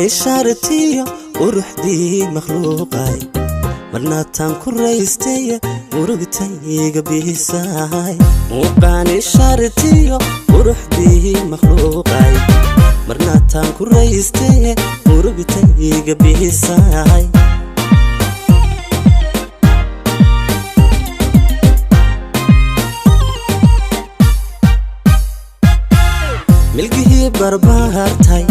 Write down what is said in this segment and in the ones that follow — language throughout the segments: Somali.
شارتي وروحدي مخلوقاي مرناتان كريستي ورقتي قبيساي موقعني شارتي وروحدي مخلوقاي مرناتان كريستي ورقتي قبيساي ملقيه بربارتاي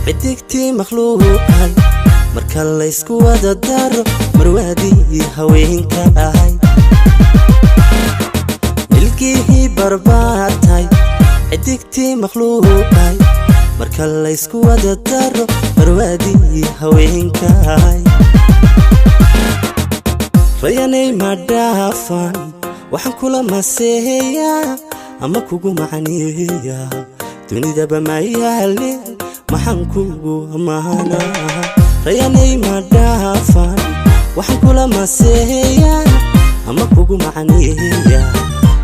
عدكتي مخلوقاي marka la isku wada daro marwaadii haweenka ahay milkihi barbaartay adigtii makhluuqay marka la isku wada daro marwaadii haweenka ahay rayanay madafan waxaan kula maseeyaa ama kugu macaniyaa dunida bamaayale maxaan kugu amaana rayanay madafan waxaan kula maseeyaa ama kugu macaniyaa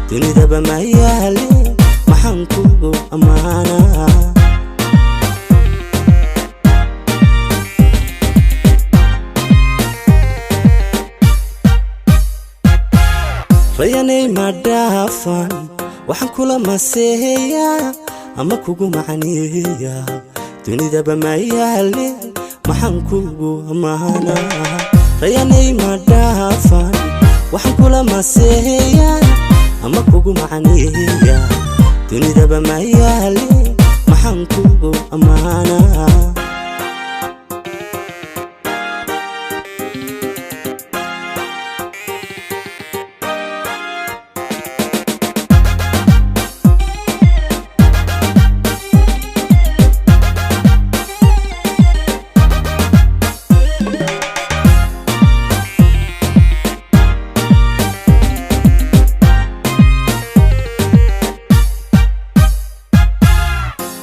dunida bamaayale maxaan kugu amaana rayanay madafan waxaan kula maseeyaa ama kugu macaniyaa dunida bamaayale maxaan kugu amaana rayanay madafan waxaan kula maseeyaa ama kugu macaniyaa dunida bamaayale maxaan kugu amaana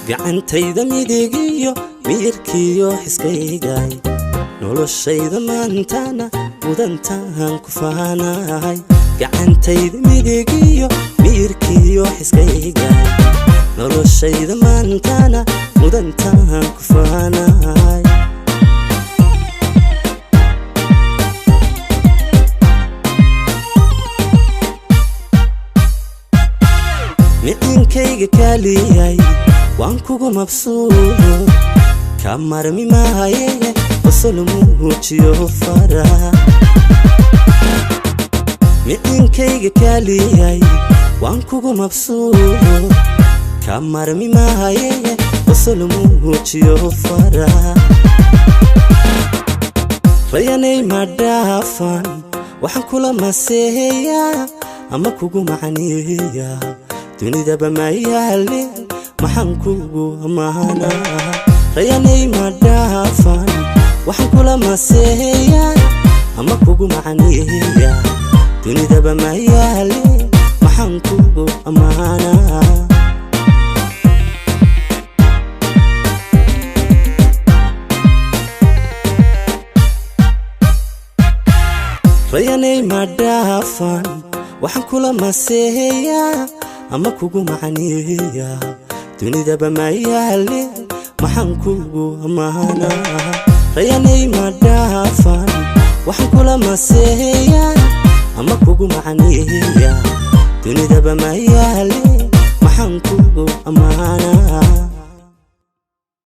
gacantayda midigiyo miirkiyo xiskaygay noloshayda maantana mudantaan ku faanahay gacantayda midigiyo miirkiyo xiskaygay noloshayda maantana mudantaan ku faanahay micinkayga kaaliyay waan kugu mabsuudo kamarmi maaye wasal muujiyo faraha micinkayga kaaliyay waan kugu mabsuudo kamarmi maaye wasal muujiyo faraha rayanay madafan waxaan kula maseeyaa ama kugu macaniyaa dunida bamaayale maxaan kugu amaana rayanay madafan waxaan kula maseeyaa ama kugu macaniyaa dunida bamaayale maxaan kugu amaana rayanay madafan waxaan kula maseeyaa ama kugu macaniyaa dunida bamaayale maxaan kugu amaana rayanay madafan waxaan kula maseeyaa ama kugu macaniyaa dunida bamaayale maxaan kugu amaana